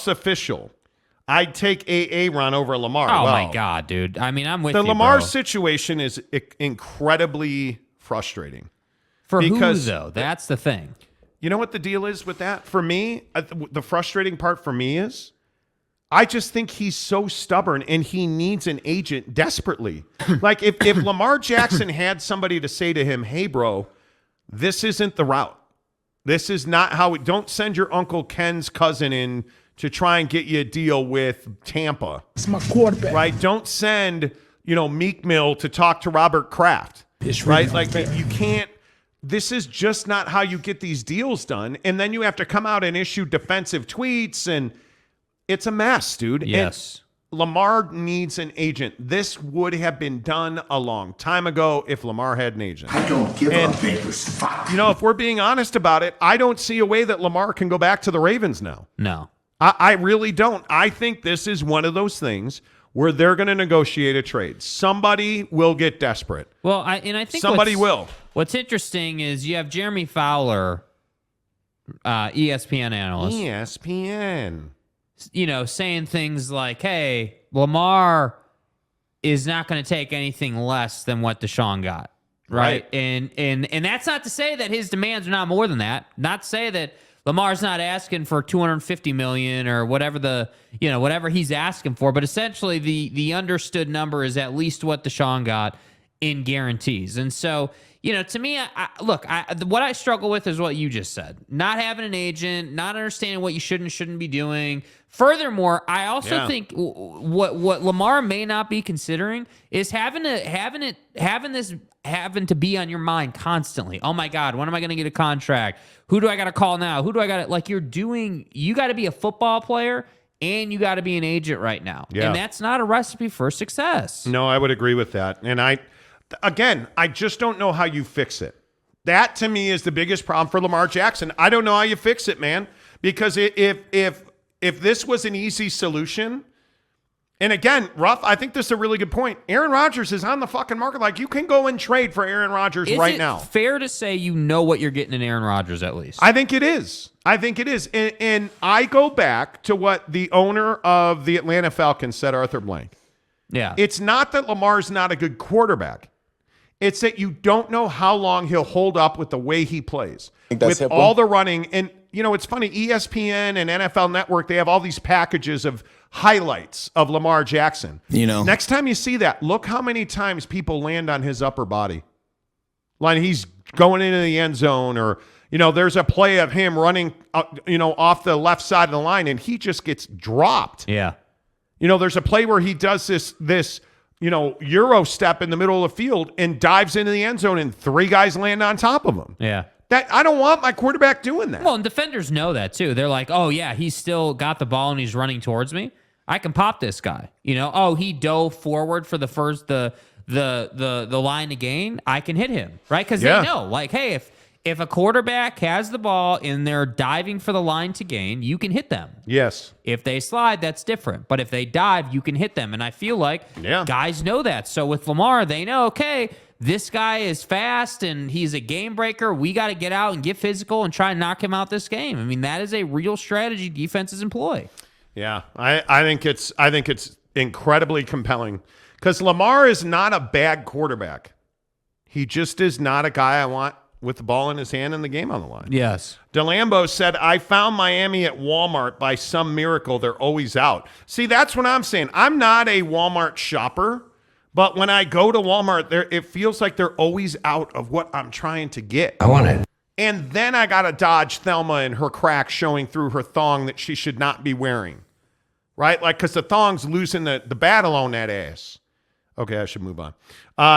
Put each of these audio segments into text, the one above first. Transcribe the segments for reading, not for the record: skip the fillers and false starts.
Ruff's official, I'd take Aaron over Lamar. Oh, my God, dude. I mean, I'm with you, The Lamar bro. situation is incredibly frustrating. For who, though? That's the thing. You know what the deal is with that? For me, the frustrating part for me is I just think he's so stubborn and he needs an agent desperately. Like if Lamar Jackson had somebody to say to him, hey, bro, this isn't the route. This is not how don't send your Uncle Ken's cousin in to try and get you a deal with Tampa. It's my quarterback. Right? Don't send, Meek Mill to talk to Robert Kraft. It's really right? Like you can't. This is just not how you get these deals done. And then you have to come out and issue defensive tweets, and it's a mess, dude. Yes. And Lamar needs an agent. This would have been done a long time ago if Lamar had an agent. I don't give a baker's fuck. If we're being honest about it, I don't see a way that Lamar can go back to the Ravens now. No. I really don't. I think this is one of those things where they're going to negotiate a trade. Somebody will get desperate. Well, I think somebody will. What's interesting is you have Jeremy Fowler, ESPN analyst. ESPN. Saying things like, hey, Lamar is not going to take anything less than what Deshaun got. Right. And that's not to say that his demands are not more than that. Not to say that Lamar's not asking for $250 million or whatever whatever he's asking for, but essentially the understood number is at least what Deshaun got in guarantees. And so, to me, what I struggle with is what you just said. Not having an agent, not understanding what you should and shouldn't be doing. Furthermore, I also think what Lamar may not be considering is having to be on your mind constantly. Oh my God, when am I going to get a contract? Who do I got to call now? Who do I got to you got to be a football player and you got to be an agent right now. Yeah. And that's not a recipe for success. No, I would agree with that. And I just don't know how you fix it. That to me is the biggest problem for Lamar Jackson. I don't know how you fix it, man, because if this was an easy solution, and again, Ruff, I think this is a really good point. Aaron Rodgers is on the fucking market. Like, you can go and trade for Aaron Rodgers right now. Is it fair to say you know what you're getting in Aaron Rodgers at least? I think it is. And I go back to what the owner of the Atlanta Falcons said, Arthur Blank. Yeah. It's not that Lamar's not a good quarterback. It's that you don't know how long he'll hold up with the way he plays. With all the running. And, it's funny, ESPN and NFL Network, they have all these packages of highlights of Lamar Jackson. Next time you see that, look how many times people land on his upper body. Like he's going into the end zone, or, there's a play of him running, off the left side of the line, and he just gets dropped. Yeah. There's a play where he does this Euro step in the middle of the field and dives into the end zone, and 3 guys land on top of him. Yeah. I don't want my quarterback doing that. Well, and defenders know that too. They're like, oh yeah, he's still got the ball and he's running towards me. I can pop this guy. He dove forward for the line to gain. I can hit him, right? Because they know, like, hey, if a quarterback has the ball and they're diving for the line to gain, you can hit them. Yes. If they slide, that's different. But if they dive, you can hit them. And I feel like guys know that. So with Lamar, they know, okay, this guy is fast and he's a game breaker. We got to get out and get physical and try and knock him out this game. I mean, that is a real strategy defenses employ. Yeah, I think it's incredibly compelling because Lamar is not a bad quarterback. He just is not a guy I want with the ball in his hand and the game on the line. Yes. DeLambo said, I found Miami at Walmart by some miracle. They're always out. See, that's what I'm saying. I'm not a Walmart shopper, but when I go to Walmart, it feels like they're always out of what I'm trying to get. I want it. And then I got to dodge Thelma and her crack showing through her thong that she should not be wearing. Right? Like, because the thong's losing the battle on that ass. Okay, I should move on.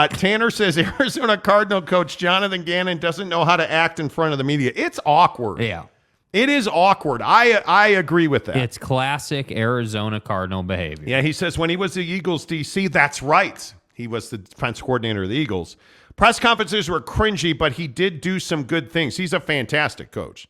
Tanner says Arizona Cardinal coach Jonathan Gannon doesn't know how to act in front of the media. It's awkward. Yeah. It is awkward. I agree with that. It's classic Arizona Cardinal behavior. Yeah, he says when he was the Eagles DC, that's right. He was the defense coordinator of the Eagles. Press conferences were cringy, but he did do some good things. He's a fantastic coach.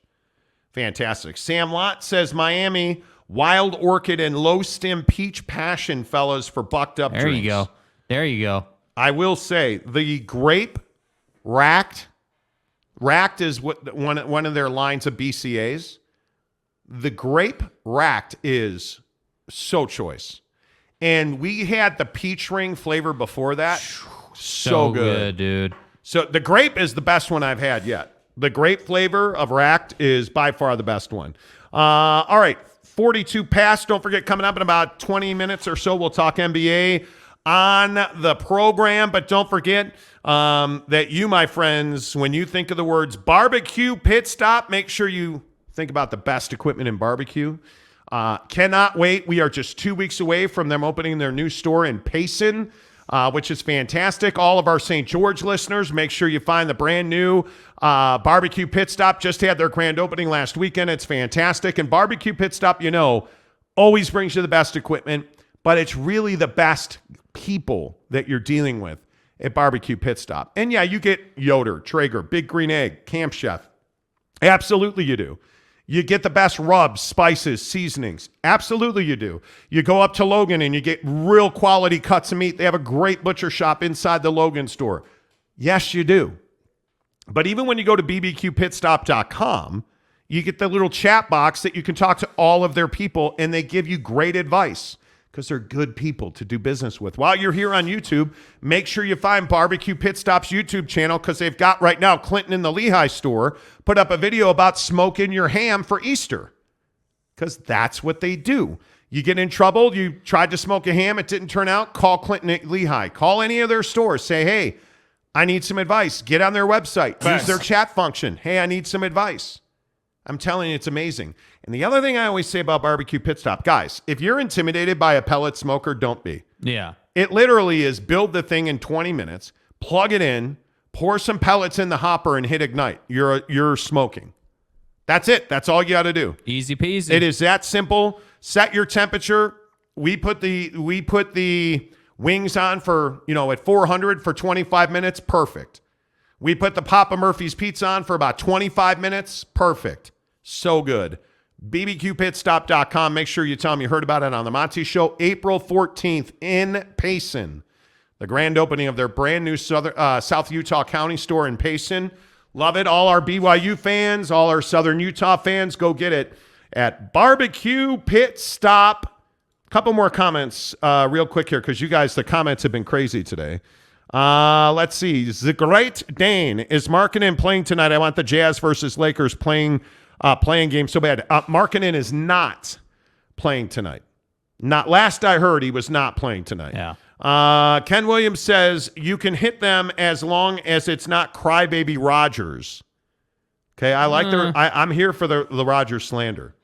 Fantastic. Sam Lott says Miami, Wild Orchid and Low Stem Peach Passion, fellas, for bucked up drinks. There you go. I will say the grape racked is what one of their lines of BCAs. The grape racked is so choice. And we had the peach ring flavor before that. So good, dude. So the grape is the best one I've had yet. The grape flavor of racked is by far the best one. All right, 42 past. Don't forget, coming up in about 20 minutes or so, we'll talk NBA on the program. But don't forget that you, my friends, when you think of the words barbecue pit stop, make sure you think about the best equipment in barbecue. Cannot wait. We are just 2 weeks away from them opening their new store in Payson, which is fantastic. All of our St. George listeners, make sure you find the brand new Barbecue Pit Stop. Just had their grand opening last weekend. It's fantastic. And Barbecue Pit Stop, always brings you the best equipment, but it's really the best people that you're dealing with at Barbecue Pit Stop. And yeah, you get Yoder, Traeger, Big Green Egg, Camp Chef. Absolutely you do. You get the best rubs, spices, seasonings. Absolutely you do. You go up to Logan and you get real quality cuts of meat. They have a great butcher shop inside the Logan store. Yes, you do. But even when you go to bbqpitstop.com, you get the little chat box that you can talk to all of their people, and they give you great advice because they're good people to do business with. While you're here on YouTube, make sure you find Barbecue Pit Stop's YouTube channel, because they've got right now Clinton in the Lehigh store put up a video about smoking your ham for Easter, because that's what they do. You get in trouble, you tried to smoke a ham, it didn't turn out, call Clinton at Lehigh. Call any of their stores. Say, hey, I need some advice. Get on their website. Use their chat function. Hey, I need some advice. I'm telling you, it's amazing. And the other thing I always say about Barbecue Pit Stop, guys, if you're intimidated by a pellet smoker, don't be. Yeah. It literally is build the thing in 20 minutes, plug it in, pour some pellets in the hopper, and hit ignite. You're smoking. That's it. That's all you got to do. Easy peasy. It is that simple. Set your temperature. We put the wings on for, at 400 for 25 minutes. Perfect. We put the Papa Murphy's pizza on for about 25 minutes. Perfect. So good. bbqpitstop.com. Make sure you tell them you heard about it on the Monty Show. April 14th in Payson. The grand opening of their brand new South Utah County store in Payson. Love it. All our BYU fans, all our Southern Utah fans, go get it at Barbecue Pit Stop. A couple more comments real quick here, because you guys, the comments have been crazy today. Let's see. The Great Dane, is Markkanen playing tonight? I want the Jazz versus Lakers playing game so bad. Markkanen is not playing tonight. Not last I heard, he was not playing tonight. Yeah. Ken Williams says you can hit them as long as it's not crybaby Rodgers. Okay, I like I'm here for the Rodgers slander.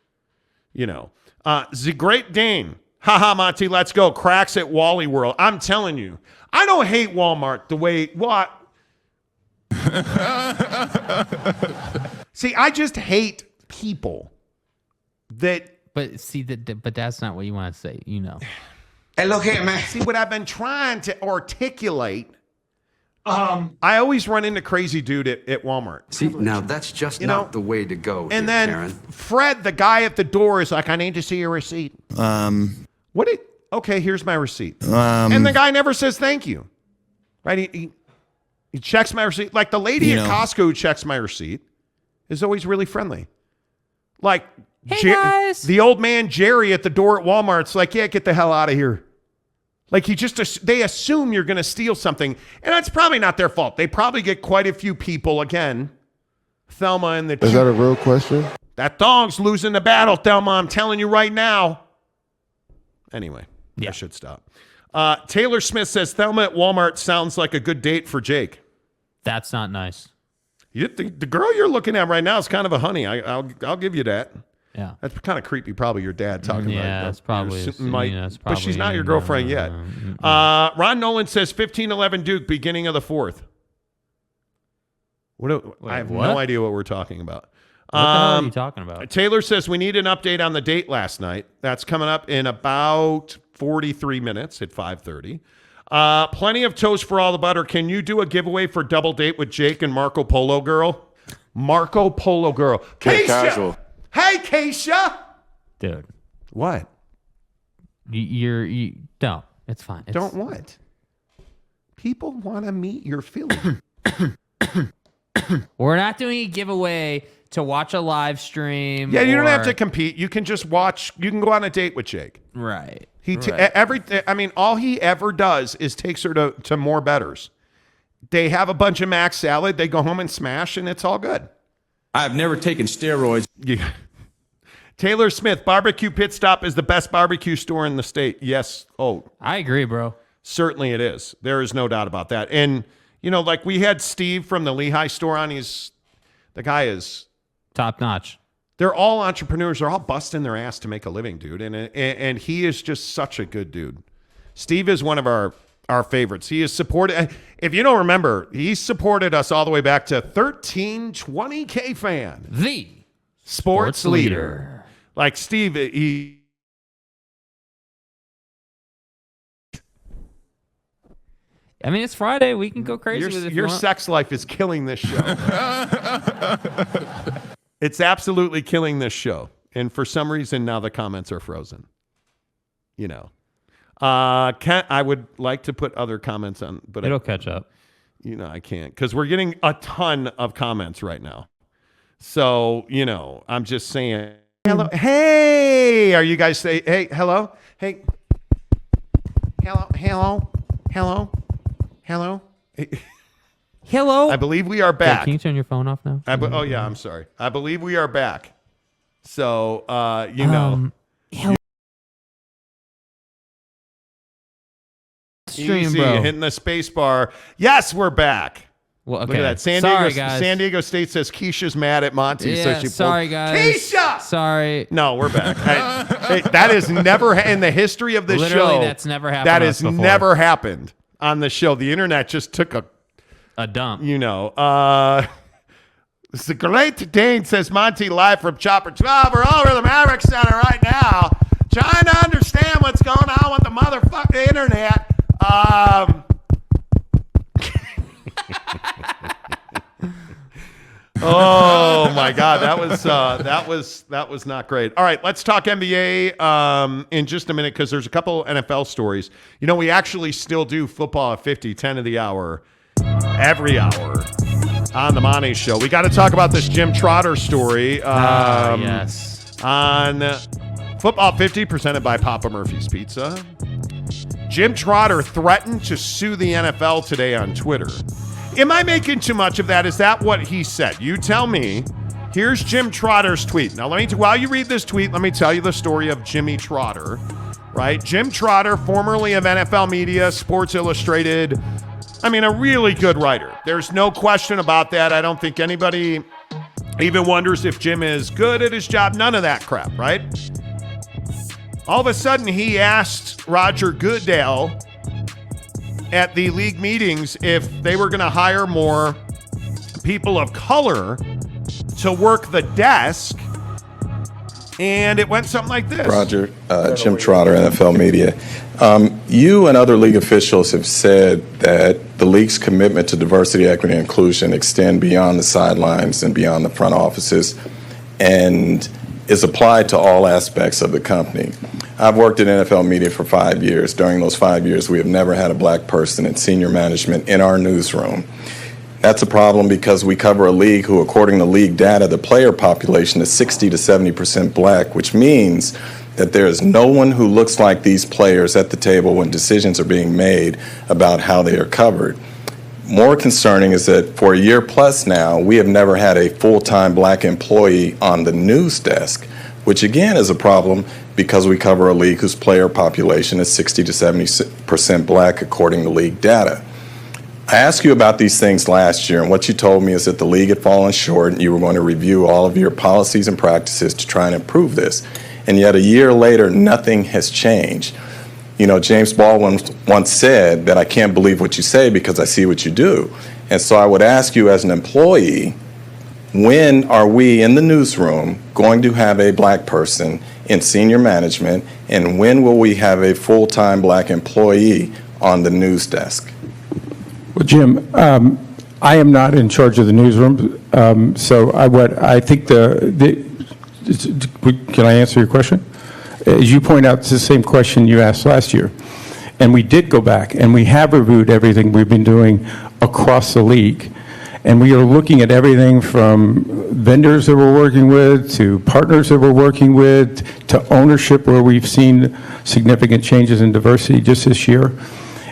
The Great Dane. Haha, Monty, let's go. Cracks at Wally World. I'm telling you, I don't hate Walmart the way what. See, I just hate people that. But see, but that's not what you want to say, Hey, look here, man. See, what I've been trying to articulate. I always run into crazy dude at Walmart. See, now that's just not the way to go. And then Karen. Fred, the guy at the door, is like, I need to see your receipt. Okay, here's my receipt. And the guy never says thank you. Right? He checks my receipt. Like the lady at Costco who checks my receipt is always really friendly. Like guys. The old man Jerry at the door at Walmart's like, yeah, get the hell out of here. Like they assume you're going to steal something. And that's probably not their fault. They probably get quite a few people, again, Thelma and the... Is that a real question? That dog's losing the battle, Thelma. I'm telling you right now. Anyway, I should stop. Taylor Smith says, Thelma at Walmart sounds like a good date for Jake. That's not nice. The girl you're looking at right now is kind of a honey. I'll give you that. Yeah. That's kind of creepy, probably your dad talking about it. Yeah, that's probably... but she's not your girlfriend yet. Ron Nolan says 15-11 Duke, beginning of the fourth. I have no idea what we're talking about. What the hell are you talking about? Taylor says we need an update on the date last night. That's coming up in about 43 minutes at 5:30. Plenty of toast for all the butter. Can you do a giveaway for double date with Jake and Marco Polo Girl? Marco Polo Girl. Get Keisha! casual. Hey, Keisha! Dude. What? You don't. It's fine. Don't what? People want to meet your feelings. We're not doing a giveaway to watch a live stream. Yeah, you don't have to compete. You can just watch. You can go on a date with Jake. Right. All he ever does is takes her to more bettors. They have a bunch of mac salad. They go home and smash, and it's all good. I've never taken steroids. Yeah. Taylor Smith, Barbecue Pit Stop is the best barbecue store in the state. Yes. Oh, I agree, bro. Certainly it is. There is no doubt about that. And, like we had Steve from the Lehigh store on. The guy is top notch. They're all entrepreneurs. They're all busting their ass to make a living, dude. And he is just such a good dude. Steve is one of our favorites. He is supported. If you don't remember, he supported us all the way back to 1320K Fan. The sports leader. Like Steve, it's Friday. We can go crazy with it. Your sex life is killing this show. It's absolutely killing this show. And for some reason, now the comments are frozen. I would like to put other comments on, but it'll catch up. I can't because we're getting a ton of comments right now. So, I'm just saying, hello. Hey, are you guys saying, hey, hello? Hey, hello. Hello. I believe we are back. Can you turn your phone off now? Oh yeah, I'm sorry. I believe we are back. So, Stream, easy, bro. hitting the space bar. Yes, we're back. Well, okay. Look at that. San Diego State says Keisha's mad at Monty. Yeah, so she sorry, guys. Keisha! Sorry. No, we're back. That is never in the history of this Literally, show. That's never happened. That has never happened on the show. The internet just took a dump. It's a great Dane says Monty live from Chopper 12. We're all over the Maverick Center right now, trying to understand what's going on with the motherfucking internet. Oh my God, that was not great. All right, let's talk NBA in just a minute because there's a couple NFL stories. We actually still do football at 50, 10 of the hour, every hour on the Monty Show. We got to talk about this Jim Trotter story. Yes. On Football 50, presented by Papa Murphy's Pizza. Jim Trotter threatened to sue the NFL today on Twitter. Am I making too much of that? Is that what he said? You tell me. Here's Jim Trotter's tweet. Now, while you read this tweet, let me tell you the story of Jimmy Trotter, right? Jim Trotter, formerly of NFL Media, Sports Illustrated. A really good writer. There's no question about that. I don't think anybody even wonders if Jim is good at his job. None of that crap, right? All of a sudden, he asked Roger Goodell at the league meetings if they were going to hire more people of color to work the desk. And it went something like this. Roger, Jim Trotter, NFL Media. You and other league officials have said that the league's commitment to diversity, equity, and inclusion extend beyond the sidelines and beyond the front offices and is applied to all aspects of the company. I've worked in NFL Media for 5 years. During those 5 years, we have never had a black person in senior management in our newsroom. That's a problem because we cover a league who, according to league data, the player population is 60 to 70% black, which means that there is no one who looks like these players at the table when decisions are being made about how they are covered. More concerning is that for a year plus now, we have never had a full-time black employee on the news desk, which again is a problem because we cover a league whose player population is 60 to 70% black according to league data. I asked you about these things last year, and what you told me is that the league had fallen short and you were going to review all of your policies and practices to try and improve this. And yet a year later, nothing has changed. James Baldwin once said that I can't believe what you say because I see what you do. And so I would ask you as an employee, when are we in the newsroom going to have a black person in senior management, and when will we have a full-time black employee on the news desk? Well, Jim, I am not in charge of the newsroom, so I think can I answer your question? As you point out, it's the same question you asked last year. And we did go back, and we have reviewed everything we've been doing across the league. And we are looking at everything from vendors that we're working with, to partners that we're working with, to ownership, where we've seen significant changes in diversity just this year.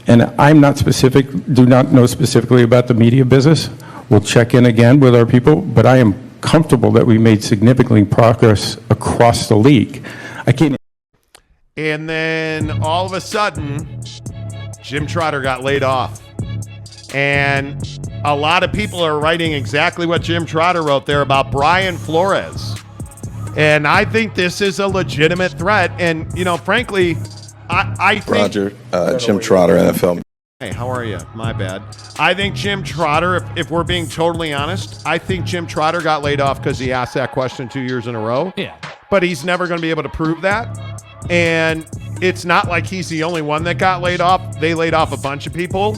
And I'm not specific, do not know specifically about the media business. We'll check in again with our people, but I am comfortable that we made significant progress across the league. I can't. And then all of a sudden, Jim Trotter got laid off. And a lot of people are writing exactly what Jim Trotter wrote there about Brian Flores. And I think this is a legitimate threat. And, you know, frankly, I think... Roger, Jim Trotter, NFL. Hey, how are you? My bad. I think Jim Trotter, if we're being totally honest, I think Jim Trotter got laid off because he asked that question 2 years in a row. Yeah. But he's never going to be able to prove that. And it's not like he's the only one that got laid off. They laid off a bunch of people.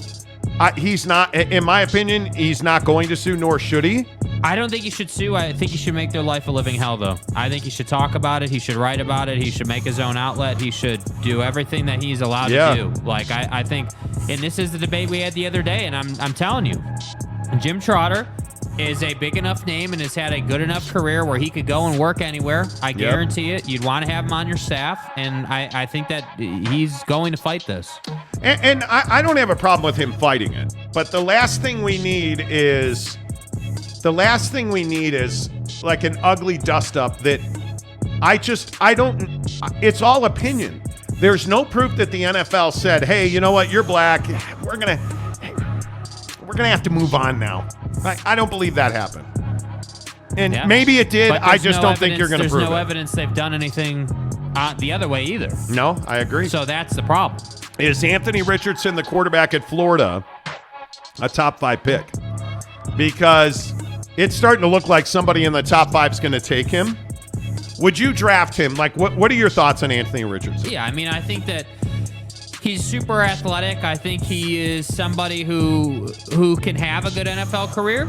He's not, in my opinion, he's not going to sue, nor should he. I don't think he should sue. I think he should make their life a living hell, though. I think he should talk about it. He should write about it. He should make his own outlet. He should do everything that he's allowed to do. Like, I think, and this is the debate we had the other day, and I'm telling you, Jim Trotter is a big enough name and has had a good enough career where he could go and work anywhere. I guarantee it. You'd want to have him on your staff, and I think that he's going to fight this. And I don't have a problem with him fighting it. But the last thing we need is like an ugly dust-up that it's all opinion. There's no proof that the NFL said, hey, you know what, you're black. We're gonna have to move on now. I don't believe that happened. And maybe it did. I just don't think you're going to prove it. There's no evidence they've done anything the other way either. No, I agree. So that's the problem. Is Anthony Richardson, the quarterback at Florida, a top 5 pick? Because it's starting to look like somebody in the top 5 is going to take him. Would you draft him? Like, what are your thoughts on Anthony Richardson? Yeah, I mean, I think that he's super athletic. I think he is somebody who can have a good NFL career.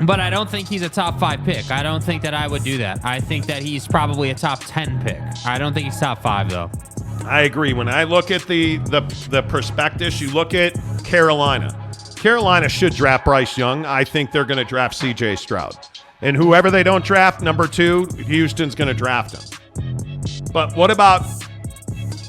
But I don't think he's a top 5 pick. I don't think that I would do that. I think that he's probably a top 10 pick. I don't think he's top 5, though. I agree. When I look at the prospectus, you look at Carolina. Carolina should draft Bryce Young. I think they're going to draft C.J. Stroud. And whoever they don't draft, number 2, Houston's going to draft him. But what about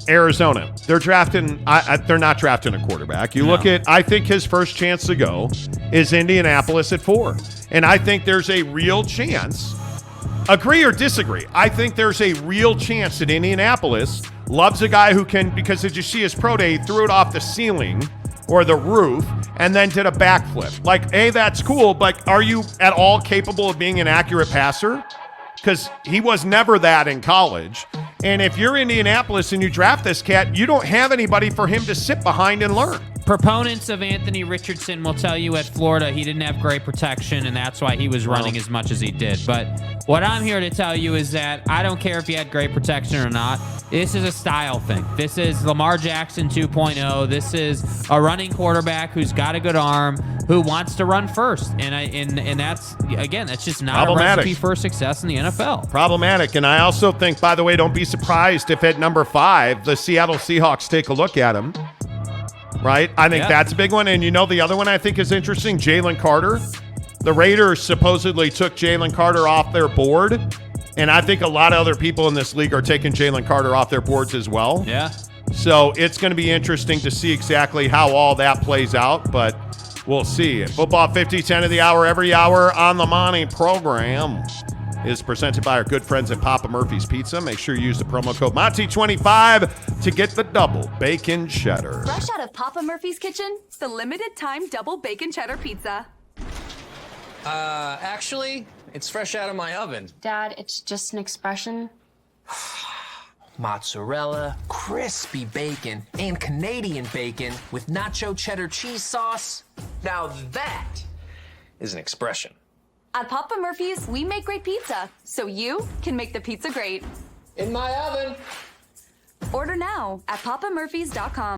Arizona? They're drafting. They're not drafting a quarterback. You look at. I think his first chance to go is Indianapolis at 4, and I think there's a real chance. Agree or disagree? I think there's a real chance that Indianapolis loves a guy who can, because did you see his pro day? He threw it off the ceiling or the roof and then did a backflip. Like, hey, that's cool, but are you at all capable of being an accurate passer? Because he was never that in college. And if you're Indianapolis and you draft this cat, you don't have anybody for him to sit behind and learn. Proponents of Anthony Richardson will tell you at Florida he didn't have great protection, and that's why he was running as much as he did. But what I'm here to tell you is that I don't care if he had great protection or not. This is a style thing. This is Lamar Jackson 2.0. This is a running quarterback who's got a good arm, who wants to run first. And that's, again, that's just not a recipe for success in the NFL. Problematic. And I also think, by the way, don't be surprised if at number 5, the Seattle Seahawks take a look at him. Right? I think that's a big one. And you know, the other one I think is interesting, Jalen Carter. The Raiders supposedly took Jalen Carter off their board. And I think a lot of other people in this league are taking Jalen Carter off their boards as well. Yeah. So it's going to be interesting to see exactly how all that plays out. But we'll see. Football 50-10 of the hour, every hour on the Monty program is presented by our good friends at Papa Murphy's Pizza. Make sure you use the promo code Monty25 to get the double bacon cheddar. Fresh out of Papa Murphy's kitchen, the limited time double bacon cheddar pizza. Actually, it's fresh out of my oven. Dad, it's just an expression. Mozzarella, crispy bacon, and Canadian bacon with nacho cheddar cheese sauce. Now that is an expression. At Papa Murphy's, we make great pizza, so you can make the pizza great. In my oven. Order now at papamurphys.com.